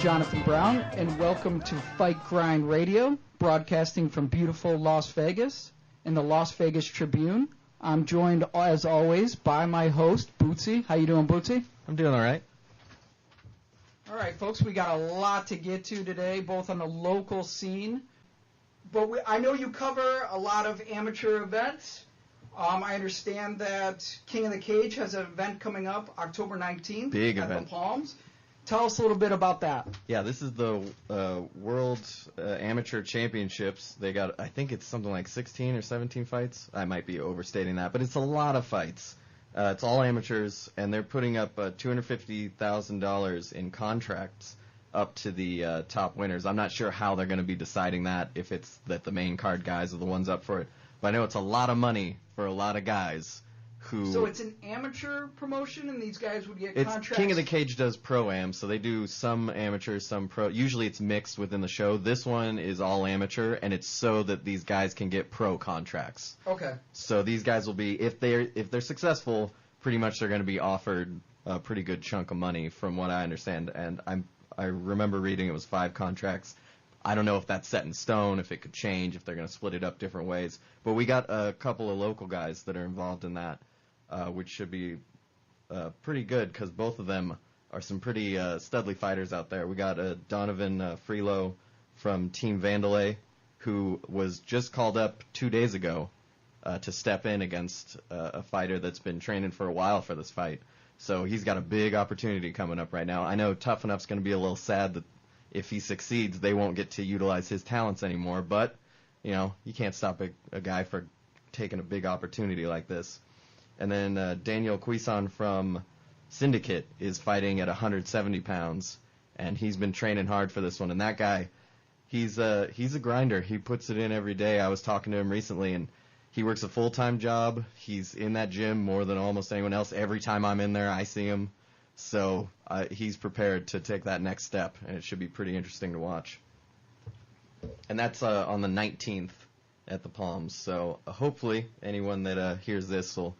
Jonathan Brown, and welcome to Fight Grind Radio, broadcasting from beautiful Las Vegas in the Las Vegas Tribune. I'm joined, as always, by my host, Bootsy. How you doing, Bootsy? I'm doing all right. All right, folks, we got a lot to get to today, both on the local scene. But I know you cover a lot of amateur events. I understand that King of the Cage has an event coming up October 19th Big at event. the Palms. Tell us a little bit about that. Yeah, this is the World Amateur Championships. They got, I think it's something like 16 or 17 fights. I might be overstating that, but it's a lot of fights. It's all amateurs, and they're putting up $250,000 in contracts up to the top winners. I'm not sure how they're going to be deciding that, if it's that the main card guys are the ones up for it. But I know it's a lot of money for a lot of guys who... So it's an amateur promotion, and these guys would get contracts? King of the Cage does pro-am, so they do some amateur, some pro. Usually it's mixed within the show. This one is all amateur, and it's so that these guys can get pro contracts. Okay. So these guys will be, if they're successful, pretty much they're going to be offered a pretty good chunk of money, from what I understand. And I remember reading it was 5 contracts. I don't know if that's set in stone, if it could change, if they're going to split it up different ways. But we got a couple of local guys that are involved in that, which should be pretty good, because both of them are some pretty studly fighters out there. We got Donovan Freelo from Team Vandalay, who was just called up 2 days ago to step in against a fighter that's been training for a while for this fight. So he's got a big opportunity coming up right now. I know Tuff-N-Uff's going to be a little sad that if he succeeds, they won't get to utilize his talents anymore. But, you know, you can't stop a guy for taking a big opportunity like this. And then Daniel Cuison from Syndicate is fighting at 170 pounds, and he's been training hard for this one. And that guy, he's a grinder. He puts it in every day. I was talking to him recently, and he works a full-time job. He's in that gym more than almost anyone else. Every time I'm in there, I see him. So he's prepared to take that next step, and it should be pretty interesting to watch. And that's on the 19th at the Palms. So hopefully anyone that hears this will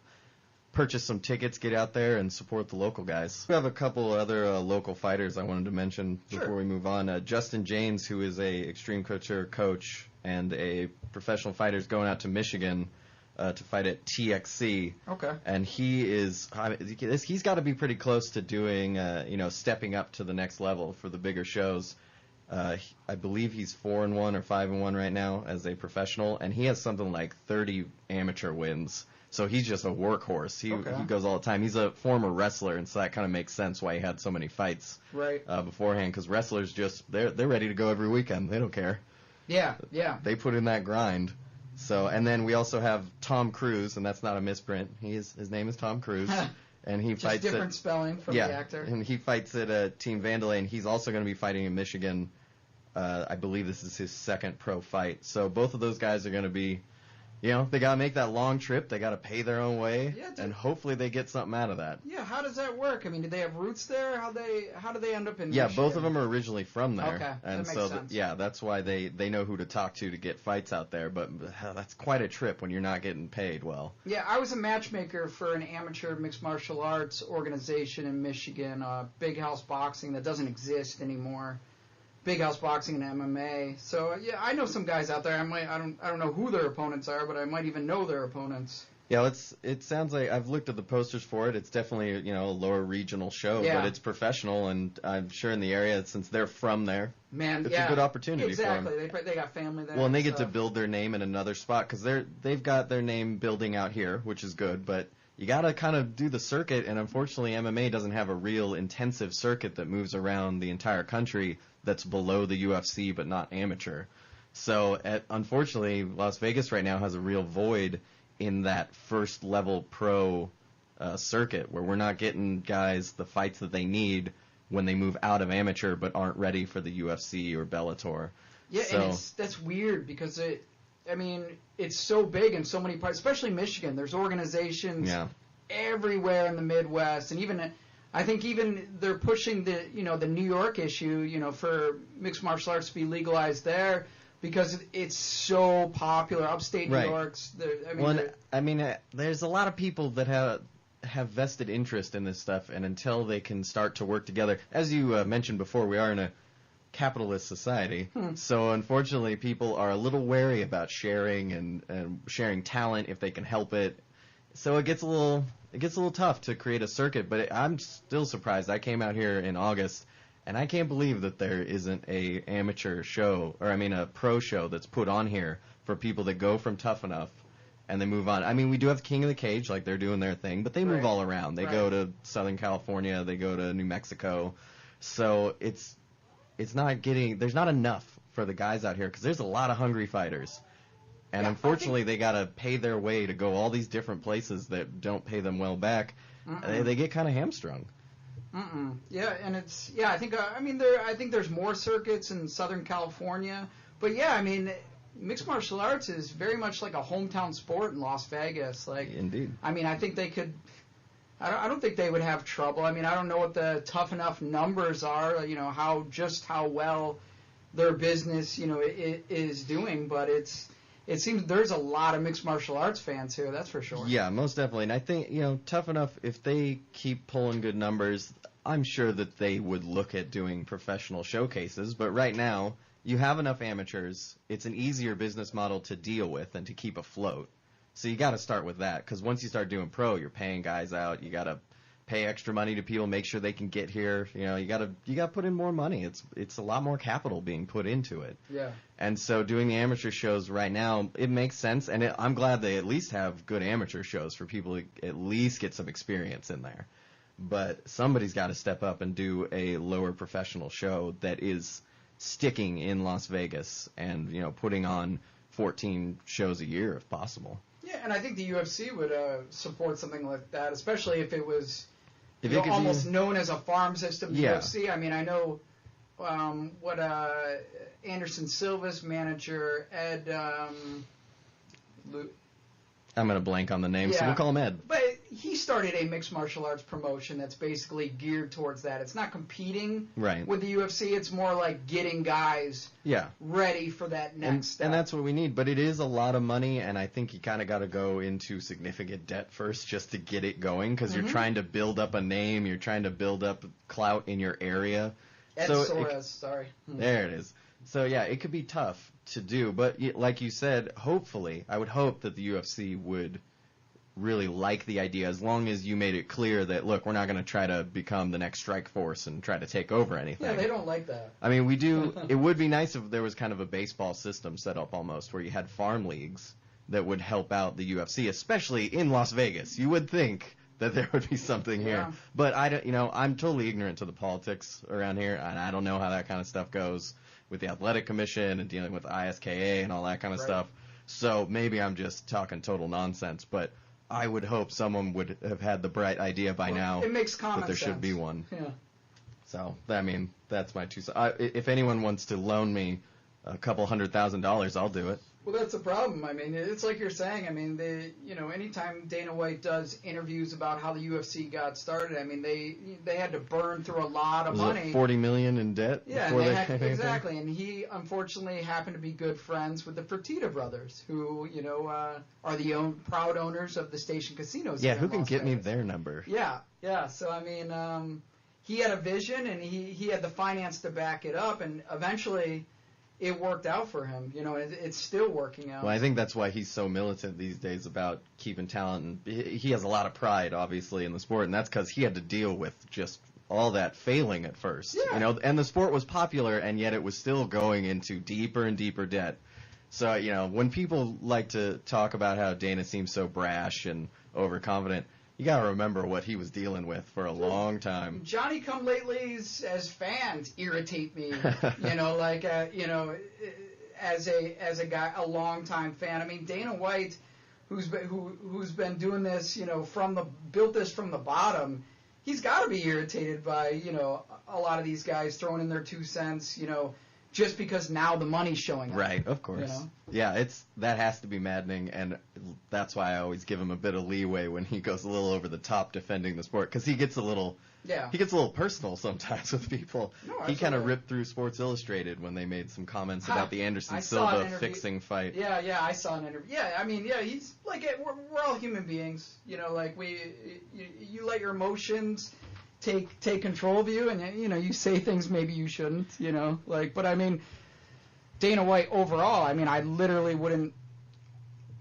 purchase some tickets, get out there, and support the local guys. We have a couple other local fighters I wanted to mention before we move on. Justin James, who is a Extreme Couture coach and a professional fighter, is going out to Michigan to fight at TXC. Okay. And he's got to be pretty close to doing, stepping up to the next level for the bigger shows. I believe he's 4-1 or 5-1 right now as a professional, and he has something like 30 amateur wins. So he's just a workhorse. He goes all the time. He's a former wrestler, and so that kind of makes sense why he had so many fights beforehand. Because wrestlers they're ready to go every weekend. They don't care. Yeah. They put in that grind. So, and then we also have Tom Cruise, and that's not a misprint. His name is Tom Cruise, and he fights different spelling from the actor. And he fights at Team Vandalay, and he's also going to be fighting in Michigan. I believe this is his second pro fight. So both of those guys are going to be, they got to make that long trip. They got to pay their own way, and hopefully they get something out of that. Yeah, how does that work? I mean, do they have roots there? How do they end up in Yeah, Michigan? both of them are originally from there. Okay, and that makes sense. That's why they know who to talk to get fights out there. But that's quite a trip when you're not getting paid well. Yeah, I was a matchmaker for an amateur mixed martial arts organization in Michigan, Big House Boxing, that doesn't exist anymore. Big House Boxing and MMA. So yeah, I know some guys out there. I don't know who their opponents are, but I might even know their opponents. Yeah, it sounds like I've looked at the posters for it. It's definitely a lower regional show, but it's professional, and I'm sure in the area, since they're from there, it's a good opportunity for them. Exactly, they got family there. Well, and they get to build their name in another spot, because they've got their name building out here, which is good, but you got to kind of do the circuit, and unfortunately MMA doesn't have a real intensive circuit that moves around the entire country that's below the UFC but not amateur. So unfortunately, Las Vegas right now has a real void in that first level pro circuit, where we're not getting guys the fights that they need when they move out of amateur but aren't ready for the UFC or Bellator. Yeah, and that's weird, because it's so big in so many parts, especially Michigan. There's organizations everywhere in the Midwest, and I think they're pushing the New York issue, for mixed martial arts to be legalized there, because it's so popular. Upstate New York's. There's a lot of people that have vested interest in this stuff, and until they can start to work together, as you mentioned before, we are in capitalist society. So unfortunately, people are a little wary about sharing and sharing talent if they can help it. So it gets a little tough to create a circuit. But I'm still surprised. I came out here in August, and I can't believe that there isn't a amateur show, or I mean a pro show that's put on here for people that go from Tuff-N-Uff and they move on. I mean, we do have King of the Cage, like they're doing their thing, but they move all around. They go to Southern California, they go to New Mexico. So it's not getting, there's not enough for the guys out here because there's a lot of hungry fighters. And unfortunately, they got to pay their way to go all these different places that don't pay them well back. They get kind of hamstrung. Yeah, and it's, I think, I think there's more circuits in Southern California. But yeah, I mean, mixed martial arts is very much like a hometown sport in Las Vegas. Like, indeed. I mean, I think they could. I don't think they would have trouble. I mean, I don't know what the Tuff-N-Uff numbers are. You know, how well their business, is doing. But it seems there's a lot of mixed martial arts fans here. That's for sure. Yeah, most definitely. And I think Tuff-N-Uff, if they keep pulling good numbers, I'm sure that they would look at doing professional showcases. But right now, you have enough amateurs. It's an easier business model to deal with and to keep afloat. So you got to start with that, because once you start doing pro, you're paying guys out. You got to pay extra money to people, make sure they can get here. You got to put in more money. It's a lot more capital being put into it. Yeah. And so doing the amateur shows right now, it makes sense, and I'm glad they at least have good amateur shows for people to at least get some experience in there. But somebody's got to step up and do a lower professional show that is sticking in Las Vegas and putting on 14 shows a year if possible. Yeah, and I think the UFC would support something like that, especially if it was almost known as a farm system. The UFC. I mean, I know what Anderson Silva's manager Ed. I'm going to blank on the name, so we'll call him Ed. But he started a mixed martial arts promotion that's basically geared towards that. It's not competing with the UFC. It's more like getting guys ready for that next step. And that's what we need. But it is a lot of money, and I think you kind of got to go into significant debt first just to get it going, because you're trying to build up a name. You're trying to build up clout in your area. Ed Soares, sorry. There it is. So, yeah, it could be tough to do. But like you said, hopefully, I would hope that the UFC would really like the idea, as long as you made it clear that, look, we're not going to try to become the next Strike Force and try to take over anything. Yeah, they don't like that. I mean, we do. It would be nice if there was kind of a baseball system set up almost, where you had farm leagues that would help out the UFC, especially in Las Vegas. You would think that there would be something here. But I don't, I'm totally ignorant to the politics around here, and I don't know how that kind of stuff goes with the athletic commission and dealing with ISKA and all that kind of stuff. So maybe I'm just talking total nonsense, but I would hope someone would have had the bright idea by now it makes common that there sense. should be one. Yeah. So, I mean, that's my two cents. If anyone wants to loan me a couple $100,000, I'll do it. Well, that's a problem. I mean, it's like you're saying. I mean, anytime Dana White does interviews about how the UFC got started, I mean, they had to burn through a lot of money. $40 million in debt. Yeah, before exactly. And he unfortunately happened to be good friends with the Fertitta brothers, who are the proud owners of the Station Casinos. Yeah, who can get me their number? Yeah. So I mean, he had a vision, and he had the finance to back it up, and eventually it worked out for him. It's still working out. Well, I think that's why he's so militant these days about keeping talent. And he has a lot of pride, obviously, in the sport, and that's because he had to deal with just all that failing at first. Yeah. And the sport was popular, and yet it was still going into deeper and deeper debt. So, when people like to talk about how Dana seems so brash and overconfident, you got to remember what he was dealing with for a long time. Johnny-come-latelys as fans irritate me. As a guy, a longtime fan. I mean, Dana White, who's been doing this, built this from the bottom. He's got to be irritated by a lot of these guys throwing in their 2 cents. Just because now the money's showing up. Right, of course. Yeah, that has to be maddening, and that's why I always give him a bit of leeway when he goes a little over the top defending the sport, because he gets a little personal sometimes with people. No, he kind of ripped through Sports Illustrated when they made some comments about the Anderson Silva fixing fight. Yeah, I saw an interview. Yeah, I mean, he's like, we're all human beings. You let your emotions take control of you, and you say things maybe you shouldn't, but I mean, Dana White overall, I mean, I literally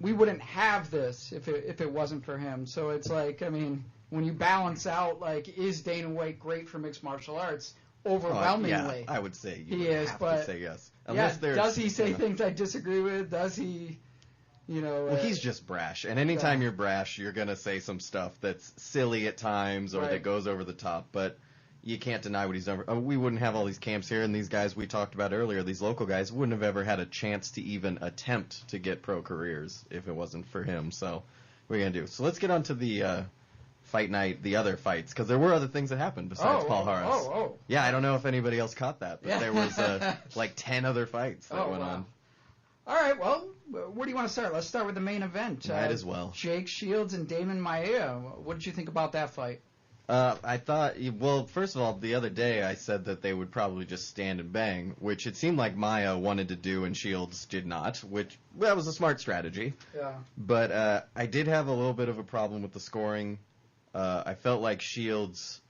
we wouldn't have this if it wasn't for him. So it's like, I mean, when you balance out, like, is Dana White great for mixed martial arts? Overwhelmingly, I would say he is, but to say yes. Unless does he say things I disagree with? Does he? Well, he's just brash, and anytime you're brash, you're gonna say some stuff that's silly at times or that goes over the top. But you can't deny what he's done. We wouldn't have all these camps here, and these guys we talked about earlier, these local guys, wouldn't have ever had a chance to even attempt to get pro careers if it wasn't for him. So, what are you gonna do? So let's get on to the fight night, the other fights, because there were other things that happened besides Paul Harris. Yeah, I don't know if anybody else caught that, but there was like 10 other fights that went on. All right, well, where do you want to start? Let's start with the main event. Might as well. Jake Shields and Damon Maia. What did you think about that fight? I thought, well, first of all, the other day I said that they would probably just stand and bang, which it seemed like Maia wanted to do and Shields did not, which, that was a smart strategy. Yeah. But I did have a little bit of a problem with the scoring. I felt like Shields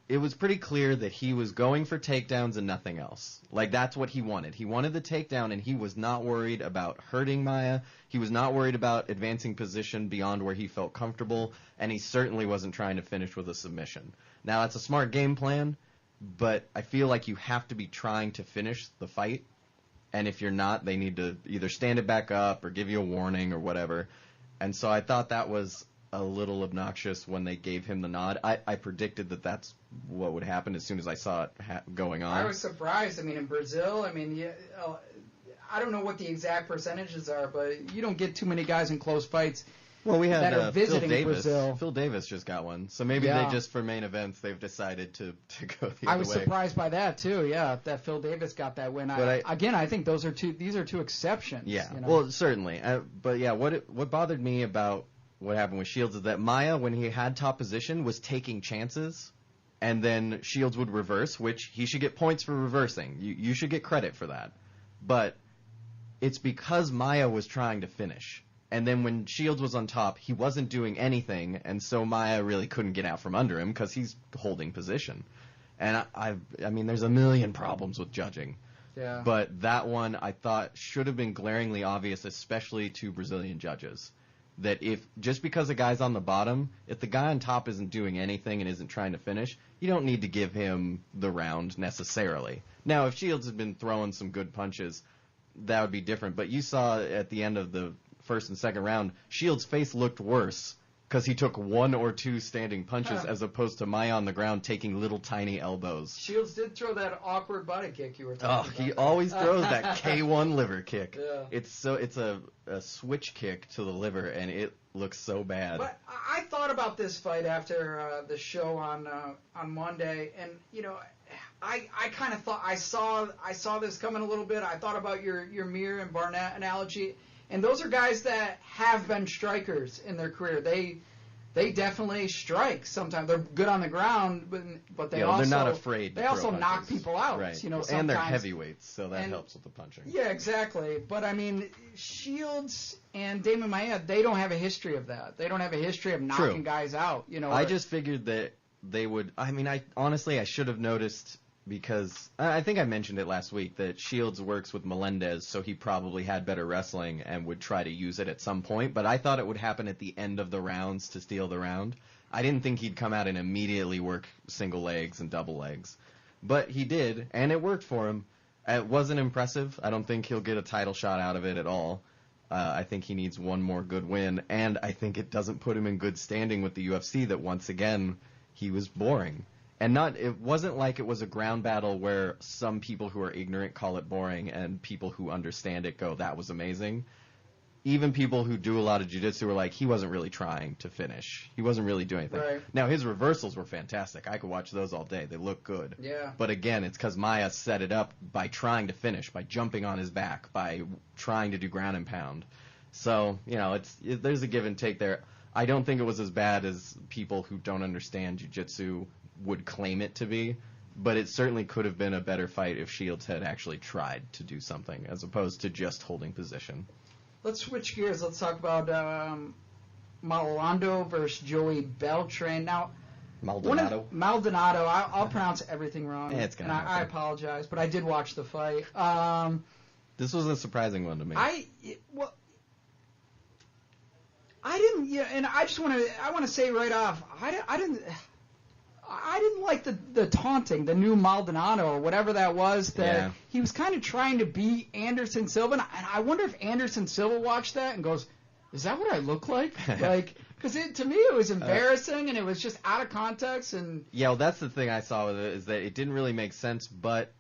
it was pretty clear that he was going for takedowns and nothing else. Like, that's what he wanted. He wanted the takedown, and he was not worried about hurting Maia. He was not worried about advancing position beyond where he felt comfortable, and he certainly wasn't trying to finish with a submission. Now, that's a smart game plan, but I feel like you have to be trying to finish the fight, and if you're not, they need to either stand it back up or give you a warning or whatever. And so I thought that was a little obnoxious when they gave him the nod. I predicted that that's what would happen as soon as I saw it going on. I was surprised. I mean, in Brazil, I don't know what the exact percentages are, but you don't get too many guys in close fights. Well, we had that are visiting Phil Davis. Brazil. Phil Davis just got one, so maybe they just for main events they've decided to go the other way. I was surprised by that too. Yeah, that Phil Davis got that win. I think these are two exceptions. Yeah, well, certainly. But yeah, what bothered me about what happened with Shields is that Maia, when he had top position, was taking chances, and then Shields would reverse, which he should get points for reversing. You should get credit for that. But it's because Maia was trying to finish. And then when Shields was on top, he wasn't doing anything, and so Maia really couldn't get out from under him because he's holding position. And I mean, there's a million problems with judging. Yeah. But that one I thought should have been glaringly obvious, especially to Brazilian judges. That just because a guy's on the bottom, if the guy on top isn't doing anything and isn't trying to finish, you don't need to give him the round necessarily. Now, if Shields had been throwing some good punches, that would be different. But you saw at the end of the first and second round, Shields' face looked worse because he took one or two standing punches as opposed to Maia on the ground taking little tiny elbows. Shields did throw that awkward body kick you were talking about. He always throws that K1 liver kick. Yeah. It's a switch kick to the liver, and it looks so bad. But I thought about this fight after the show on Monday, and I kind of thought I saw this coming a little bit. I thought about your Mir and Barnett analogy. And those are guys that have been strikers in their career. They definitely strike sometimes. They're good on the ground, but they're not afraid. They also knock people out. Right. Sometimes. And they're heavyweights, so that helps with the punching. Yeah, exactly. But I mean, Shields and Damon Maia, they don't have a history of that. They don't have a history of knocking guys out. I just figured that they would. I mean, I should have noticed. Because I think I mentioned it last week that Shields works with Melendez, so he probably had better wrestling and would try to use it at some point. But I thought it would happen at the end of the rounds to steal the round. I didn't think he'd come out and immediately work single legs and double legs. But he did, and it worked for him. It wasn't impressive. I don't think he'll get a title shot out of it at all. I think he needs one more good win, and I think it doesn't put him in good standing with the UFC that, once again, he was boring. And it wasn't like it was a ground battle where some people who are ignorant call it boring and people who understand it go, that was amazing. Even people who do a lot of jiu-jitsu were like, he wasn't really trying to finish. He wasn't really doing anything. Right. Now, his reversals were fantastic. I could watch those all day. They look good. Yeah. But again, it's because Maia set it up by trying to finish, by jumping on his back, by trying to do ground and pound. So, there's a give and take there. I don't think it was as bad as people who don't understand jiu-jitsu would claim it to be, but it certainly could have been a better fight if Shields had actually tried to do something as opposed to just holding position. Let's switch gears. Let's talk about Malolando versus Joey Beltran. Now, Maldonado. I'll pronounce everything wrong. Yeah, it's gonna happen. I apologize, but I did watch the fight. This was a surprising one to me. I didn't. Yeah, and I want to say right off, I didn't like the taunting, the new Maldonado or whatever that was. That he was kind of trying to be Anderson Silva, and I wonder if Anderson Silva watched that and goes, "Is that what I look like?" Like, because to me it was embarrassing and it was just out of context. And yeah, well, that's the thing I saw with it, is that it didn't really make sense. But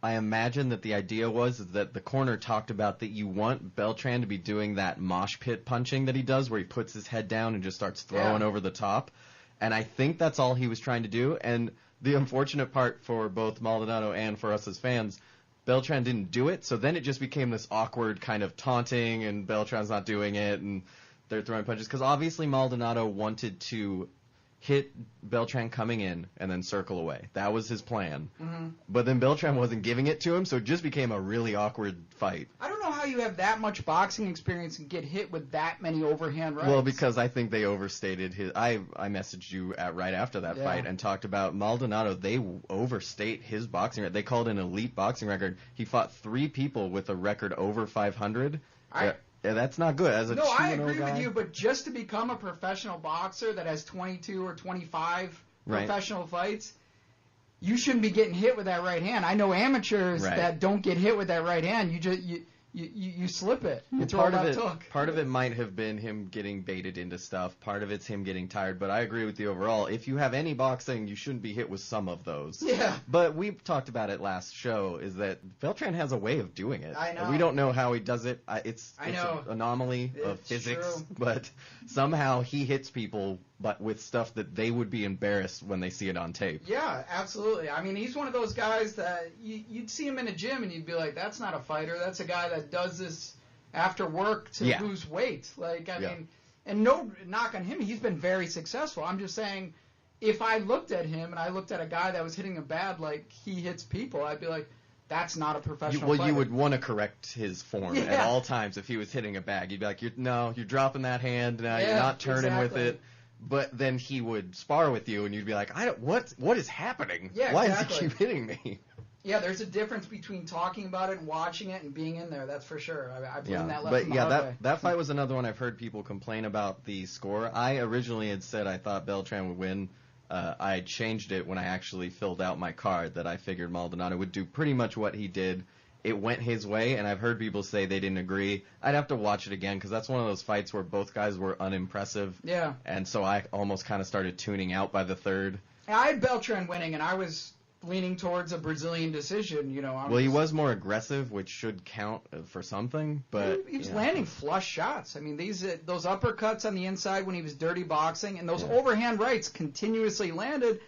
I imagine that the idea was that the corner talked about that you want Beltran to be doing that mosh pit punching that he does, where he puts his head down and just starts throwing over the top. And I think that's all he was trying to do. And the unfortunate part for both Maldonado and for us as fans, Beltran didn't do it. So then it just became this awkward kind of taunting, and Beltran's not doing it, and they're throwing punches. Because obviously Maldonado wanted to hit Beltran coming in and then circle away. That was his plan. Mm-hmm. But then Beltran wasn't giving it to him, so it just became a really awkward fight. I don't know how you have that much boxing experience and get hit with that many overhand rights. Well, because I think they overstated his... I messaged you right after that fight and talked about Maldonado. They overstate his boxing record. They called it an elite boxing record. He fought 3 people with a record over 500. Yeah, that's not good. As a I agree with you, but just to become a professional boxer that has 22 or 25 professional fights, you shouldn't be getting hit with that right hand. I know amateurs that don't get hit with that right hand. You slip it. You throw that hook. Part of it might have been him getting baited into stuff. Part of it's him getting tired. But I agree with you overall. If you have any boxing, you shouldn't be hit with some of those. Yeah. But we talked about it last show, is that Beltran has a way of doing it. I know. We don't know how he does it. It's an anomaly of physics. True. But somehow he hits people but with stuff that they would be embarrassed when they see it on tape. Yeah, absolutely. I mean, he's one of those guys that you'd see him in a gym and you'd be like, that's not a fighter. That's a guy that does this after work to lose weight. Like, I mean, and no knock on him. He's been very successful. I'm just saying, if I looked at him and I looked at a guy that was hitting him bad like he hits people, I'd be like, that's not a professional fighter. You would want to correct his form at all times if he was hitting a bag. You'd be like, you're dropping that hand. Now you're not turning with it. But then he would spar with you, and you'd be like, what is happening? Yeah, Why does he keep hitting me? Yeah, there's a difference between talking about it and watching it and being in there. That's for sure. I've learned that lesson the hard way. That fight was another one I've heard people complain about the score. I originally had said I thought Beltran would win. I changed it when I actually filled out my card that I figured Maldonado would do pretty much what he did. It went his way, and I've heard people say they didn't agree. I'd have to watch it again, because that's one of those fights where both guys were unimpressive. Yeah. And so I almost kind of started tuning out by the third. I had Beltran winning, and I was leaning towards a Brazilian decision. He was more aggressive, which should count for something. But he was landing flush shots. I mean, those uppercuts on the inside when he was dirty boxing, and those overhand rights continuously landed.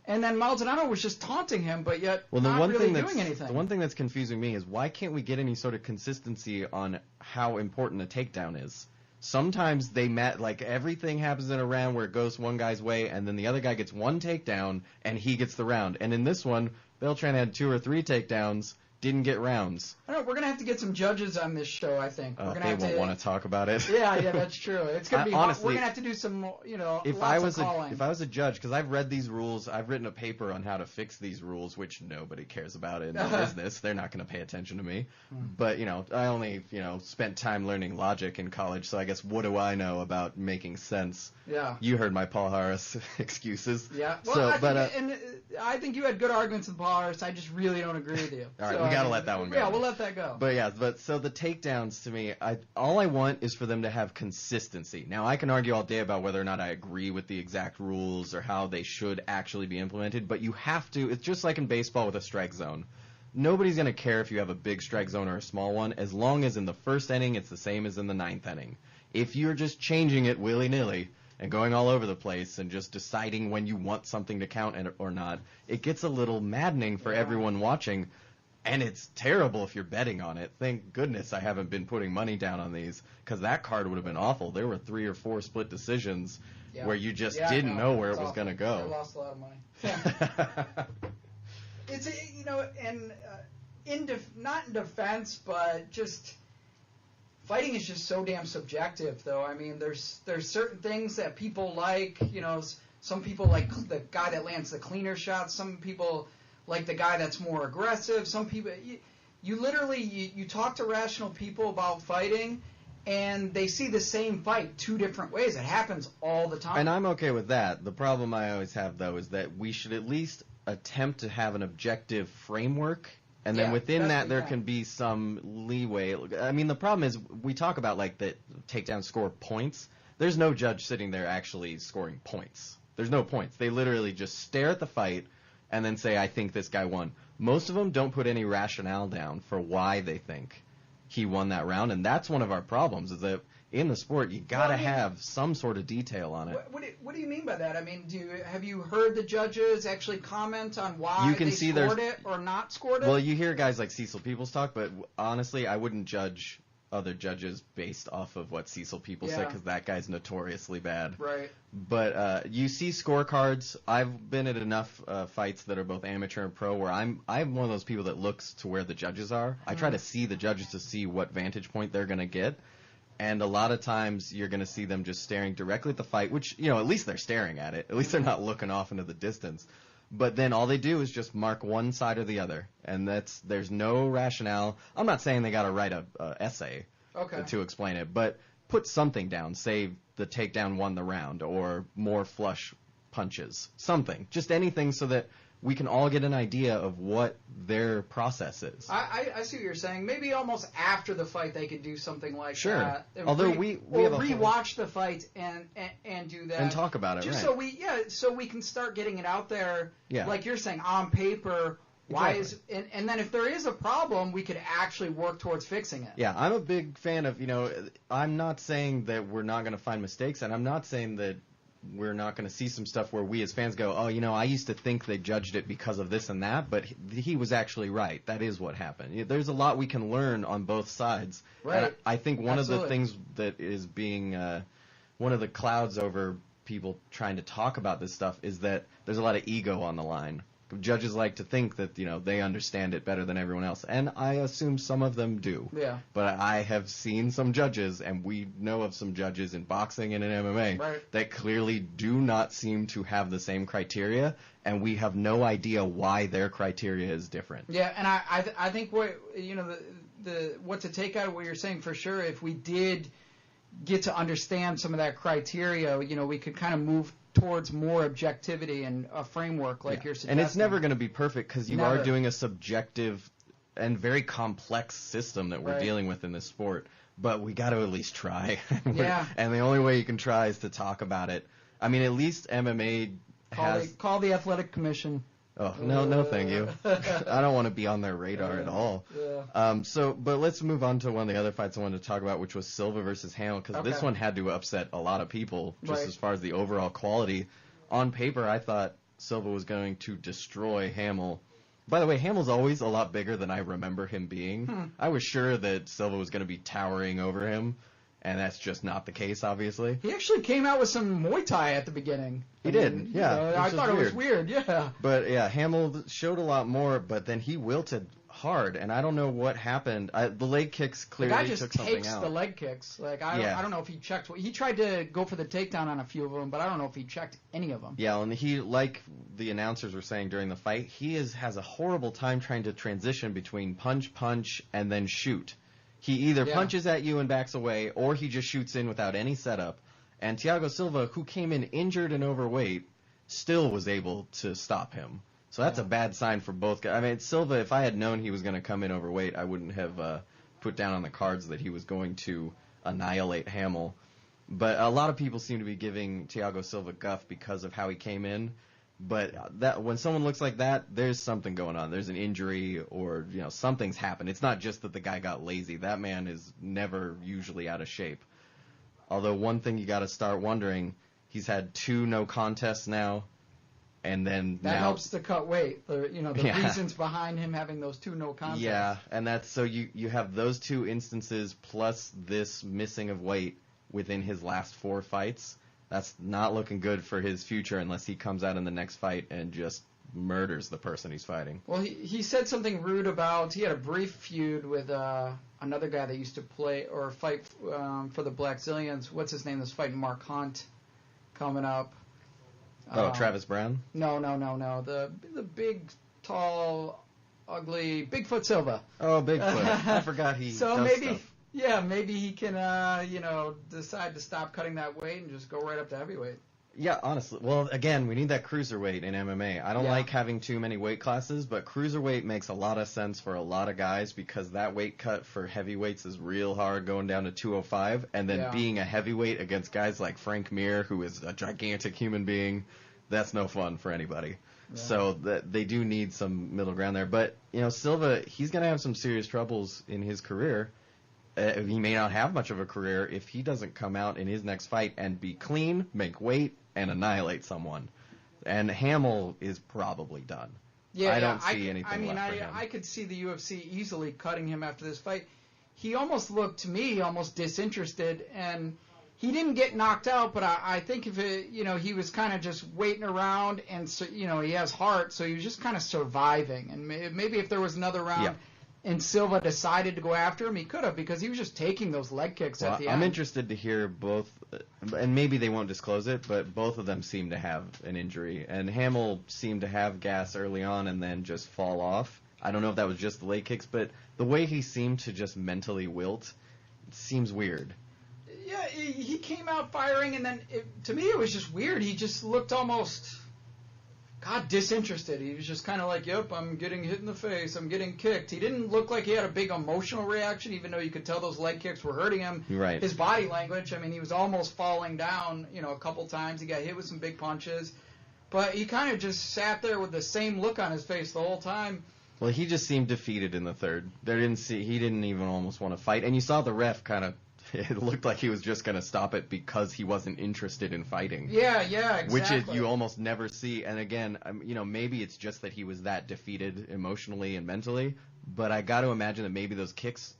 And then Maldonado was just taunting him, but yet not really doing anything. The one thing that's confusing me is why can't we get any sort of consistency on how important a takedown is? Sometimes everything happens in a round where it goes one guy's way, and then the other guy gets one takedown, and he gets the round. And in this one, Beltran had 2 or 3 takedowns, didn't get rounds. I don't know, we're going to have to get some judges on this show, I think. They won't want to talk about it. Yeah, that's true. It's going to be honestly, we're going to have to do some, if I was a judge, because I've read these rules, I've written a paper on how to fix these rules, which nobody cares about in business. They're not going to pay attention to me. But, I only, spent time learning logic in college, so I guess what do I know about making sense? Yeah. You heard my Paul Harris excuses. Yeah. Well, I think you had good arguments with Paul Harris. I just really don't agree with you. All right, we got to let that one go. Yeah, we'll let that go. But so the takedowns, to me, all I want is for them to have consistency. Now, I can argue all day about whether or not I agree with the exact rules or how they should actually be implemented, but you have to. It's just like in baseball with a strike zone. Nobody's going to care if you have a big strike zone or a small one, as long as in the first inning it's the same as in the 9th inning. If you're just changing it willy-nilly and going all over the place and just deciding when you want something to count or not, it gets a little maddening for everyone watching. And it's terrible if you're betting on it. Thank goodness I haven't been putting money down on these, because that card would have been awful. There were 3 or 4 split decisions where you just didn't know where it was going to go. I lost a lot of money. It's not in defense, but just fighting is just so damn subjective, though. I mean, there's certain things that people like. Some people like the guy that lands the cleaner shots. Some people like the guy that's more aggressive. Some people, you literally, you talk to rational people about fighting, and they see the same fight two different ways. It happens all the time. And I'm okay with that. The problem I always have, though, is that we should at least attempt to have an objective framework, and then within that there can be some leeway. I mean, the problem is we talk about, like, the takedown score points. There's no judge sitting there actually scoring points. There's no points. They literally just stare at the fight and then say, I think this guy won. Most of them don't put any rationale down for why they think he won that round, and that's one of our problems, is that in the sport, you gotta have some sort of detail on it. What do you mean by that? I mean, have you heard the judges actually comment on why they scored it or not scored it? Well, you hear guys like Cecil Peoples talk, but honestly, I wouldn't judge other judges based off of what Cecil Peoples said, because that guy's notoriously bad. Right. But you see scorecards. I've been at enough fights that are both amateur and pro where I'm one of those people that looks to where the judges are. I try to see the judges to see what vantage point they're going to get. And a lot of times you're going to see them just staring directly at the fight, which, at least they're staring at it. At least they're not looking off into the distance. But then all they do is just mark one side or the other, and there's no rationale. I'm not saying they got to write a essay to explain it, but put something down. Say the takedown won the round, or more flush punches, something, just anything, so that we can all get an idea of what their process is. I see what you're saying. Maybe almost after the fight they could do something like that. Although we have rewatch the fight and do that and talk about it, just so we can start getting it out there. Yeah. Like you're saying, on paper. Why is and then if there is a problem, we could actually work towards fixing it. Yeah, I'm a big fan of, I'm not saying that we're not going to find mistakes, and I'm not saying that we're not going to see some stuff where we as fans go, oh, I used to think they judged it because of this and that, but he was actually right. That is what happened. There's a lot we can learn on both sides. Right. And I think one of the things that is being one of the clouds over people trying to talk about this stuff is that there's a lot of ego on the line. Judges like to think that, they understand it better than everyone else, and I assume some of them do. Yeah. But I have seen some judges, and we know of some judges in boxing and in MMA that clearly do not seem to have the same criteria, and we have no idea why their criteria is different. Yeah, and I think what what to take out of what you're saying for sure, if we did get to understand some of that criteria, we could kind of move towards more objectivity and a framework like you're suggesting. And it's never going to be perfect, because you are doing a subjective and very complex system that we're dealing with in this sport. But we got to at least try. And the only way you can try is to talk about it. I mean, at least MMA call the athletic commission. Oh, no, thank you. I don't want to be on their radar at all. Yeah. But let's move on to one of the other fights I wanted to talk about, which was Silva versus Hamill, because this one had to upset a lot of people, just as far as the overall quality. On paper, I thought Silva was going to destroy Hamill. By the way, Hamill's always a lot bigger than I remember him being. I was sure that Silva was going to be towering over him, and that's just not the case, obviously. He actually came out with some Muay Thai at the beginning. He did, yeah. I thought it was weird, yeah. But, yeah, Hamill showed a lot more, but then he wilted hard, and I don't know what happened. The leg kicks clearly took something out. The guy just takes the leg kicks. Like, I don't know if he checked. He tried to go for the takedown on a few of them, but I don't know if he checked any of them. Yeah, and he, like the announcers were saying during the fight, he has a horrible time trying to transition between punch, and then shoot. He either punches at you and backs away, or he just shoots in without any setup. And Thiago Silva, who came in injured and overweight, still was able to stop him. So that's a bad sign for both guys. I mean, Silva, if I had known he was going to come in overweight, I wouldn't have put down on the cards that he was going to annihilate Hamill. But a lot of people seem to be giving Thiago Silva guff because of how he came in. But that when someone looks like that, there's something going on. There's an injury, or something's happened. It's not just that the guy got lazy. That man is never usually out of shape. Although one thing you got to start wondering, he's had 2 no contests now, and then that helps to cut weight. The reasons behind him having those 2 no contests. Yeah, and that's so you have those 2 instances plus this missing of weight within his last 4 fights. That's not looking good for his future unless he comes out in the next fight and just murders the person he's fighting. Well, he said something rude about, he had a brief feud with another guy that used to play or fight for the Black Zillions. What's his name that's fighting Mark Hunt coming up? Travis Brown? No. The big, tall, ugly Bigfoot Silva. Oh, Bigfoot. I forgot he so does maybe, stuff. Yeah, maybe he can, decide to stop cutting that weight and just go right up to heavyweight. Yeah, honestly. Well, again, we need that cruiserweight in MMA. I don't like having too many weight classes, but cruiserweight makes a lot of sense for a lot of guys because that weight cut for heavyweights is real hard going down to 205, and then being a heavyweight against guys like Frank Mir, who is a gigantic human being, that's no fun for anybody. Yeah. So they do need some middle ground there. But, Silva, he's going to have some serious troubles in his career. He may not have much of a career if he doesn't come out in his next fight and be clean, make weight, and annihilate someone. And Hamill is probably done. Yeah, I don't see anything left for him. I could see the UFC easily cutting him after this fight. He almost looked, to me, almost disinterested, and he didn't get knocked out, but I think if it, he was kind of just waiting around, and, he has heart, so he was just kind of surviving. And maybe if there was another round and Silva decided to go after him, he could have, because he was just taking those leg kicks at the end. I'm interested to hear both, and maybe they won't disclose it, but both of them seem to have an injury. And Hamill seemed to have gas early on and then just fall off. I don't know if that was just the leg kicks, but the way he seemed to just mentally wilt, it seems weird. Yeah, he came out firing, and then, to me, it was just weird. He just looked almost... disinterested. He was just kind of like, yep, I'm getting hit in the face, I'm getting kicked. He didn't look like he had a big emotional reaction, even though you could tell those leg kicks were hurting him. Right. His body language, he was almost falling down, a couple times. He got hit with some big punches. But he kind of just sat there with the same look on his face the whole time. Well, he just seemed defeated in the third. He didn't even almost want to fight. And you saw the ref kind of, it looked like he was just going to stop it because he wasn't interested in fighting. Yeah, exactly. Which you almost never see. And again, maybe it's just that he was that defeated emotionally and mentally. But I got to imagine that maybe those kicks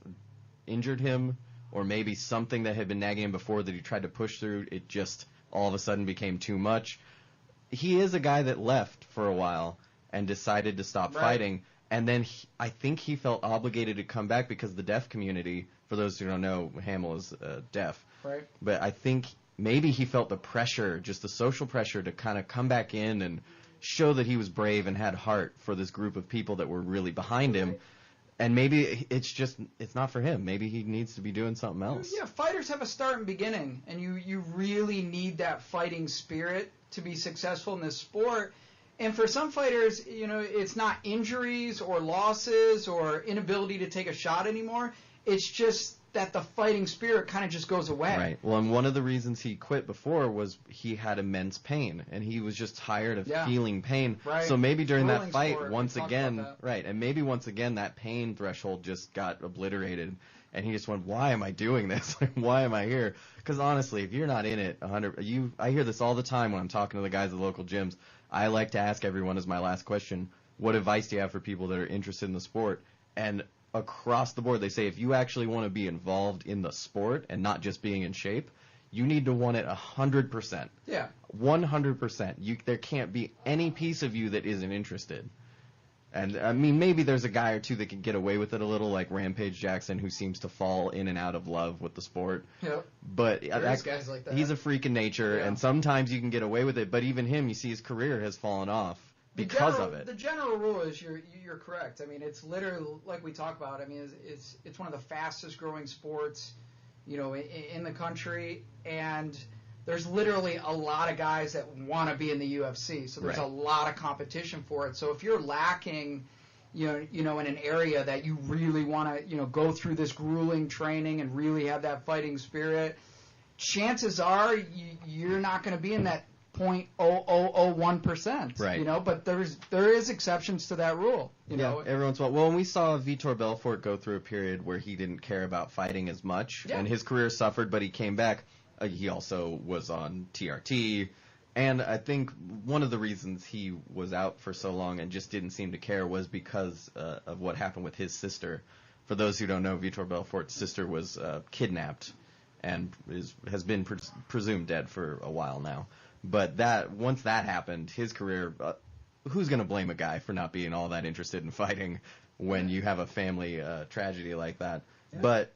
injured him, or maybe something that had been nagging him before that he tried to push through, it just all of a sudden became too much. He is a guy that left for a while and decided to stop fighting. And then I think he felt obligated to come back because the deaf community, for those who don't know, Hamill is deaf. Right. But I think maybe he felt the pressure, just the social pressure, to kind of come back in and show that he was brave and had heart for this group of people that were really behind him. And maybe it's not for him. Maybe he needs to be doing something else. Yeah, fighters have a start and beginning, and you really need that fighting spirit to be successful in this sport. And for some fighters, it's not injuries or losses or inability to take a shot anymore. It's just that the fighting spirit kind of just goes away. Right. Well, and one of the reasons he quit before was he had immense pain, and he was just tired of feeling pain. Right. So maybe during that fight, sport, once again, and maybe once again that pain threshold just got obliterated, and he just went, "Why am I doing this? Why am I here?" Because honestly, if you're not in it 100, I hear this all the time when I'm talking to the guys at the local gyms. I like to ask everyone as my last question, what advice do you have for people that are interested in the sport? And across the board, they say if you actually want to be involved in the sport and not just being in shape, you need to want it 100%. Yeah. 100%. There can't be any piece of you that isn't interested. And, maybe there's a guy or two that can get away with it a little, like Rampage Jackson, who seems to fall in and out of love with the sport. Yep. But there's guys like that. He's a freak in nature, and sometimes you can get away with it. But even him, you see his career has fallen off because of it. The general rule is you're correct. It's literally, like we talk about, it's one of the fastest growing sports, in the country, and there's literally a lot of guys that want to be in the UFC, so there's a lot of competition for it. So if you're lacking, in an area that you really want to, go through this grueling training and really have that fighting spirit, chances are you're not going to be in that 0.0001%. Right. But there is exceptions to that rule. Every once in a while. Well, when we saw Vitor Belfort go through a period where he didn't care about fighting as much, and his career suffered, but he came back. He also was on TRT, and I think one of the reasons he was out for so long and just didn't seem to care was because of what happened with his sister. For those who don't know, Vitor Belfort's sister was kidnapped and has been presumed dead for a while now. But once that happened, his career, who's going to blame a guy for not being all that interested in fighting when you have a family tragedy like that? Yeah. But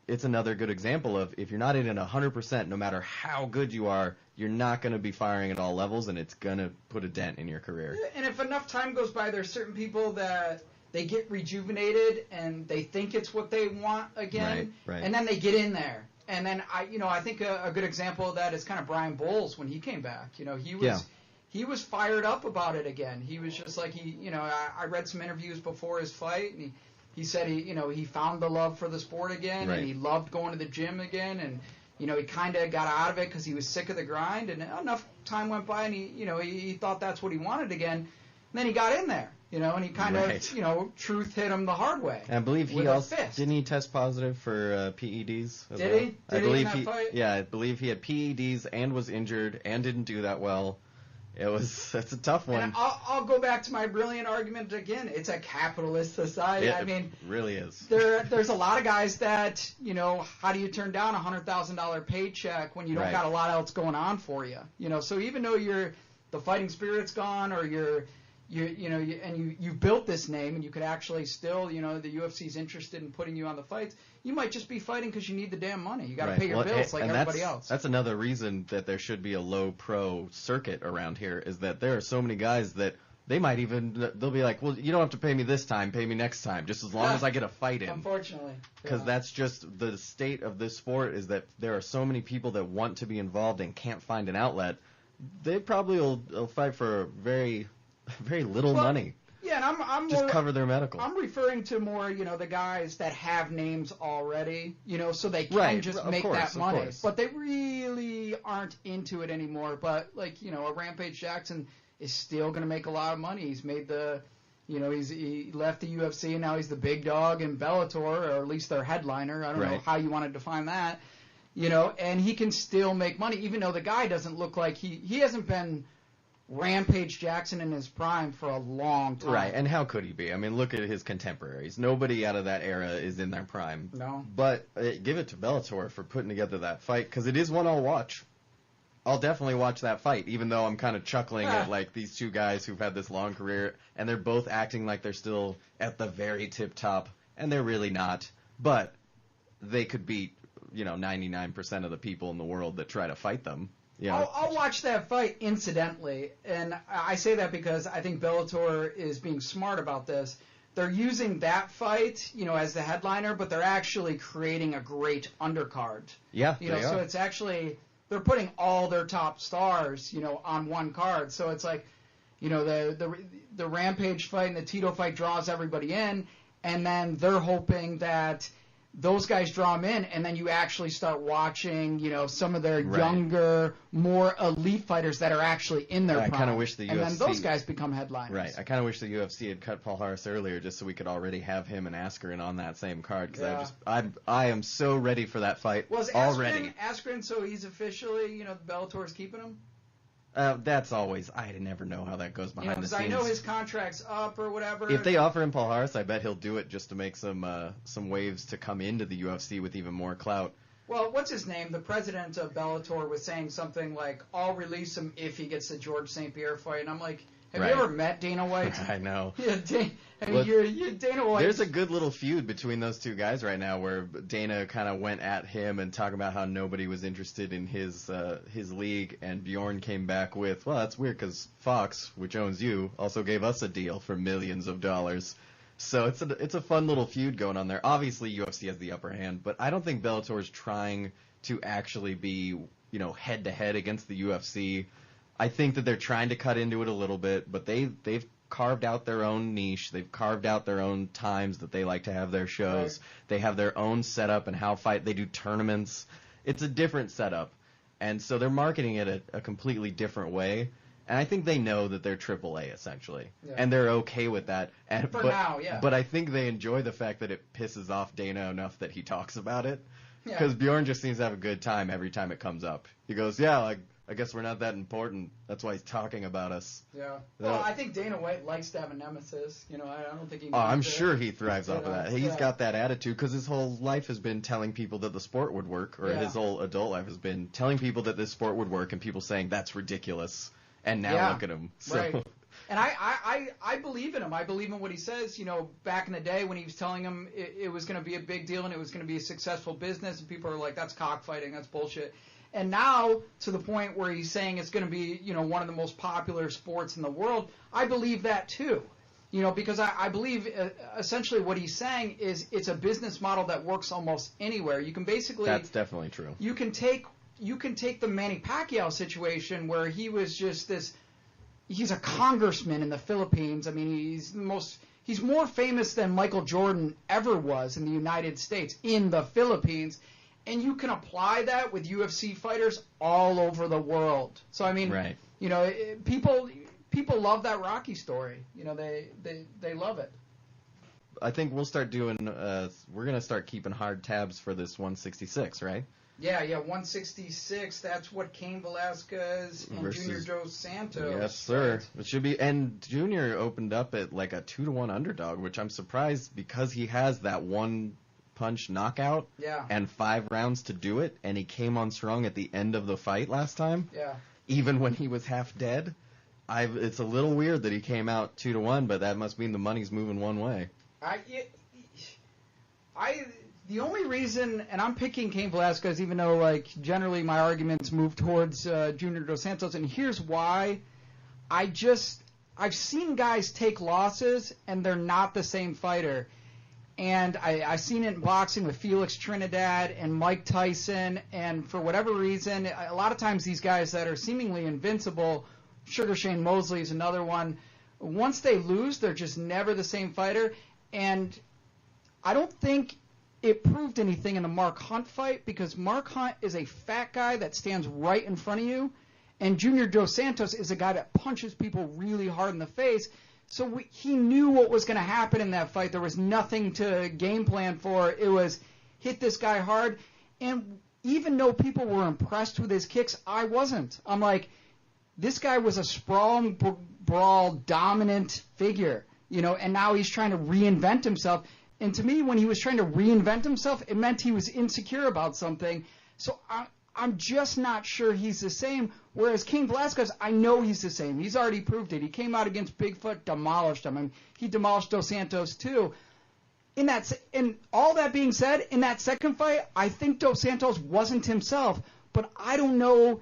it's another good example of if you're not in it 100%, no matter how good you are, you're not going to be firing at all levels, and it's going to put a dent in your career. And if enough time goes by, there's certain people that they get rejuvenated and they think it's what they want again, right. And then they get in there. And then I think a good example of that is kind of Brian Bowles when he came back. He was fired up about it again. He was just like I read some interviews before his fight, and he said he found the love for the sport again, right. And he loved going to the gym again, and he kind of got out of it because he was sick of the grind, and enough time went by, and he thought that's what he wanted again, and then he got in there, and he kind of, truth hit him the hard way. And I believe he also didn't he test positive for PEDs as Did well? he? I believe in that fight? Yeah, I believe he had PEDs and was injured and didn't do that well. That's a tough one. And I'll go back to my brilliant argument again. It's a capitalist society. It really is. There's a lot of guys that, how do you turn down a $100,000 paycheck when you don't got a lot else going on for you? So even though the fighting spirit's gone, or you built this name, and you could actually still, the UFC's interested in putting you on the fights, you might just be fighting because you need the damn money. You got to pay your bills like everybody else. That's another reason that there should be a low pro circuit around here, is that there are so many guys that they'll be like, well, you don't have to pay me this time, pay me next time, just as long as I get a fight in. Unfortunately. Because that's just the state of this sport, is that there are so many people that want to be involved and can't find an outlet. They probably will fight for very, very little money. Yeah, and I'm just more, cover their medical. I'm referring to more, the guys that have names already, so they can just make that money. But they really aren't into it anymore. But a Rampage Jackson is still going to make a lot of money. He's made he left the UFC, and now he's the big dog in Bellator, or at least their headliner. I don't know how you want to define that. And he can still make money, even though the guy doesn't look like he hasn't been Rampage Jackson in his prime for a long time. Right, and how could he be? I mean, look at his contemporaries. Nobody out of that era is in their prime. No. But give it to Bellator for putting together that fight, because it is one I'll watch. I'll definitely watch that fight, even though I'm kind of chuckling at these two guys who've had this long career, and they're both acting like they're still at the very tip top, and they're really not. But they could beat 99% of the people in the world that try to fight them. Yeah. I'll watch that fight incidentally, and I say that because I think Bellator is being smart about this. They're using that fight, as the headliner, but they're actually creating a great undercard. Yeah, they so are. it's actually, they're putting all their top stars, on one card. So it's like, the Rampage fight and the Tito fight draws everybody in, and then they're hoping that those guys draw them in, and then you actually start watching, some of their younger, more elite fighters that are actually in their prime. I kind of wish the UFC... And then those guys become headliners. Right. I kind of wish the UFC had cut Paul Harris earlier, just so we could already have him and Askren on that same card, because I am so ready for that fight already. Askren, so he's officially, Bellator's keeping him? That's always... I never know how that goes behind the scenes. I know his contract's up or whatever. If they offer him Paul Harris, I bet he'll do it just to make some waves to come into the UFC with even more clout. Well, what's his name? The president of Bellator was saying something like, I'll release him if he gets the George St. Pierre fight. And I'm like, have you ever met Dana White? I know. Yeah, you're Dana White. There's a good little feud between those two guys right now, where Dana kind of went at him and talking about how nobody was interested in his league, and Bjorn came back with, well, that's weird because Fox, which owns you, also gave us a deal for millions of dollars. So it's a fun little feud going on there. Obviously, UFC has the upper hand, but I don't think Bellator is trying to actually be, head-to-head against the UFC. I think that they're trying to cut into it a little bit, but they've carved out their own niche. They've carved out their own times that they like to have their shows. Right. They have their own setup and how fight. They do tournaments. It's a different setup. And so they're marketing it a completely different way. And I think they know that they're AAA, essentially. Yeah. And they're okay with that. Now, yeah. But I think they enjoy the fact that it pisses off Dana enough that he talks about it. Because Bjorn just seems to have a good time every time it comes up. He goes, I guess we're not that important. That's why he's talking about us. Yeah. Well, I think Dana White likes to have a nemesis. I don't think he... I'm sure he thrives off of that. He's got that attitude because his whole life has been telling people that the sport would work, or his whole adult life has been telling people that this sport would work, and people saying, that's ridiculous. And now look at him. So. Right. And I believe in him. I believe in what he says. Back in the day when he was telling him it was going to be a big deal and it was going to be a successful business, and people are like, that's cockfighting, that's bullshit. And now to the point where he's saying it's going to be, one of the most popular sports in the world. I believe that too. Because I believe essentially what he's saying is it's a business model that works almost anywhere. You can basically... That's definitely true. You can take the Manny Pacquiao situation where he was just this... He's a congressman in the Philippines. I mean, he's more famous than Michael Jordan ever was in the United States, in the Philippines. And you can apply that with UFC fighters all over the world. So, I mean, right. People love that Rocky story. They love it. I think we'll start doing. We're gonna start keeping hard tabs for this 166, right? Yeah, 166. That's what Cain Velasquez and Junior Dos Santos. Yes, sir. Right? It should be. And Junior opened up at like a 2-1 underdog, which I'm surprised because he has that one punch knockout. Yeah. And 5 rounds to do it, and he came on strong at the end of the fight last time. Yeah. Even when he was half dead. It's a little weird that he came out 2-1, but that must mean the money's moving one way. The only reason, and I'm picking Cain Velasquez, even though like generally my arguments move towards Junior Dos Santos, and here's why. I've seen guys take losses and they're not the same fighter, and I've seen it in boxing with Felix Trinidad and Mike Tyson, and for whatever reason, a lot of times these guys that are seemingly invincible. Sugar Shane Mosley is another one. Once they lose, they're just never the same fighter. And I don't think it proved anything in the Mark Hunt fight because Mark Hunt is a fat guy that stands right in front of you. And Junior Dos Santos is a guy that punches people really hard in the face. So he knew what was going to happen in that fight. There was nothing to game plan for. It was hit this guy hard. And even though people were impressed with his kicks, I wasn't. I'm like... This guy was a sprawl, brawl, dominant figure, and now he's trying to reinvent himself. And to me, when he was trying to reinvent himself, it meant he was insecure about something. So I'm just not sure he's the same. Whereas Cain Velasquez, I know he's the same. He's already proved it. He came out against Bigfoot, demolished him. I mean, he demolished Dos Santos too. And all that being said, in that second fight, I think Dos Santos wasn't himself. But I don't know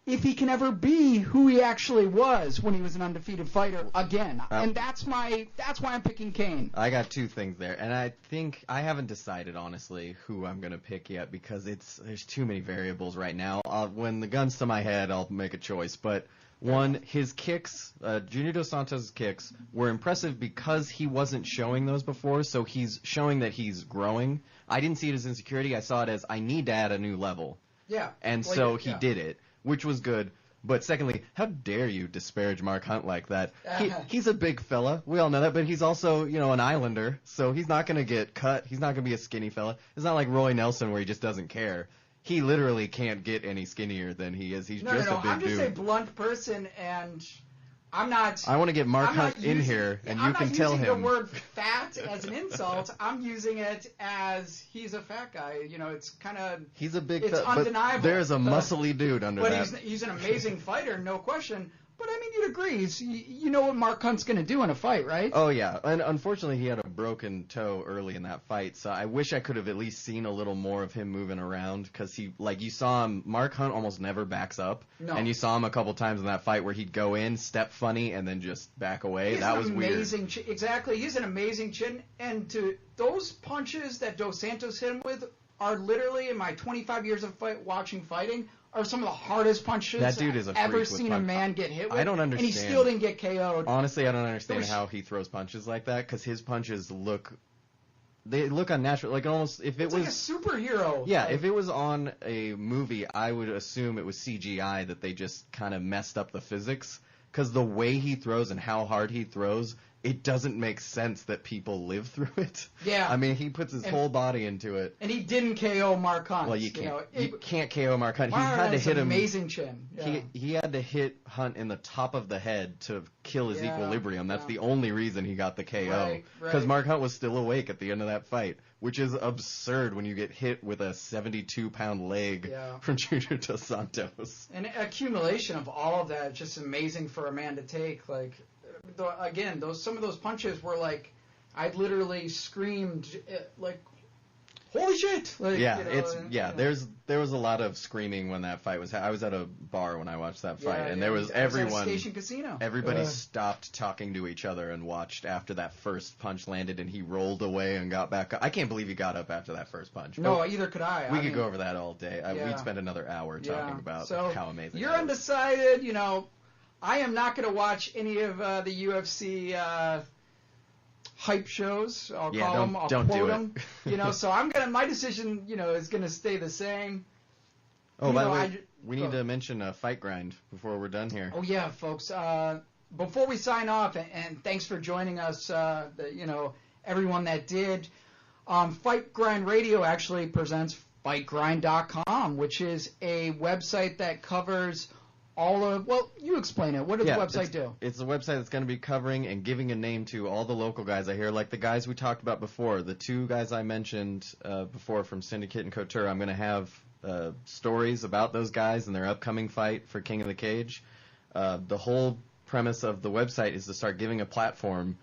if he can ever be who he actually was when he was an undefeated fighter again. And that's why I'm picking Cain. I got 2 things there, and I think I haven't decided honestly who I'm going to pick yet because there's too many variables right now. When the gun's to my head, I'll make a choice. But one, his kicks, Junior Dos Santos' kicks were impressive because he wasn't showing those before, so he's showing that he's growing. I didn't see it as insecurity. I saw it as I need to add a new level. Yeah. And he did it. Which was good. But secondly, how dare you disparage Mark Hunt like that? He's a big fella. We all know that. But he's also, an Islander. So he's not going to get cut. He's not going to be a skinny fella. It's not like Roy Nelson where he just doesn't care. He literally can't get any skinnier than he is. He's just a big dude. I'm just a blunt person, and I'm not... I want to get Mark Hunt in here, and you can tell him... I'm not using the word fat as an insult. I'm using it as he's a fat guy. It's kind of... He's a big... It's undeniable. But there's a muscly dude under that. But he's an amazing fighter, no question. But, I mean, you'd agree. You know what Mark Hunt's going to do in a fight, right? Oh, yeah. And unfortunately, he had a broken toe early in that fight, so I wish I could have at least seen a little more of him moving around because you saw him, Mark Hunt almost never backs up. No. And you saw him a couple times in that fight where he'd go in, step funny, and then just back away. That was weird. Exactly. He's an amazing chin. And those punches that Dos Santos hit him with are literally, in my 25 years of watching fighting, are some of the hardest punches that dude is a I've ever seen a man get hit with. I don't understand. And he still didn't get KO'd. Honestly, I don't understand how he throws punches like that because his punches look unnatural. Like almost if it was like a superhero. Yeah, if it was on a movie, I would assume it was CGI that they just kind of messed up the physics because the way he throws and how hard he throws. It doesn't make sense that people live through it. Yeah. I mean, he puts his whole body into it. And he didn't KO Mark Hunt. Well, you can't. You can't KO Mark Hunt. He had to hit him. Amazing chin. Yeah. He had to hit Hunt in the top of the head to kill his equilibrium. That's the only reason he got the KO. Because Mark Hunt was still awake at the end of that fight, which is absurd when you get hit with a 72-pound leg from Junior Dos Santos. And accumulation of all of that is just amazing for a man to take. Like. Again, some of those punches were like, I literally screamed, like, holy shit! Like, yeah, you know, there was a lot of screaming when that fight was. I was at a bar when I watched that fight, and there was I was everyone. at a Station Casino. Everybody stopped talking to each other and watched after that first punch landed, and he rolled away and got back up. I can't believe he got up after that first punch. No, either could I. We could go over that all day. We'd spend another hour talking about how amazing. You're undecided. You know, I am not going to watch any of the UFC. Hype shows, I'll call them, I'll quote them, you know, so my decision, you know, is gonna stay the same. Oh, by the way, we need to mention Fight Grind before we're done here. Oh yeah, folks, before we sign off, and thanks for joining us, you know, everyone that did, Fight Grind Radio actually presents FightGrind.com, which is a website that covers well, you explain it. What does the website do? It's a website that's going to be covering and giving a name to all the local guys I hear, like the guys we talked about before. The two guys I mentioned before from Syndicate and Couture, I'm going to have stories about those guys and their upcoming fight for King of the Cage. The whole premise of the website is to start giving a platform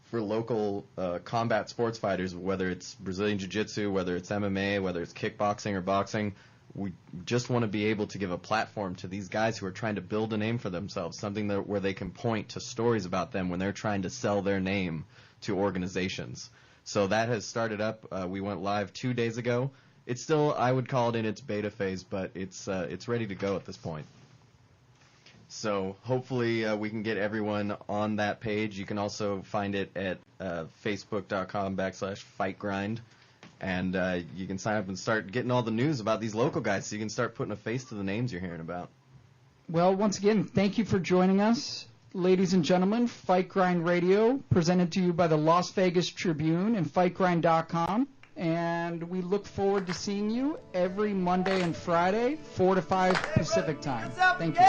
for local combat sports fighters, whether it's Brazilian Jiu-Jitsu, whether it's MMA, whether it's kickboxing or boxing. We just want to be able to give a platform to these guys who are trying to build a name for themselves, something where they can point to stories about them when they're trying to sell their name to organizations. So that has started up. We went live 2 days ago. It's still, I would call it in its beta phase, but it's ready to go at this point. So hopefully we can get everyone on that page. You can also find it at facebook.com/fightgrind. And you can sign up and start getting all the news about these local guys so you can start putting a face to the names you're hearing about. Well, once again, thank you for joining us. Ladies and gentlemen, Fight Grind Radio, presented to you by the Las Vegas Tribune and FightGrind.com. And we look forward to seeing you every Monday and Friday, 4 to 5 Pacific time. Thank you.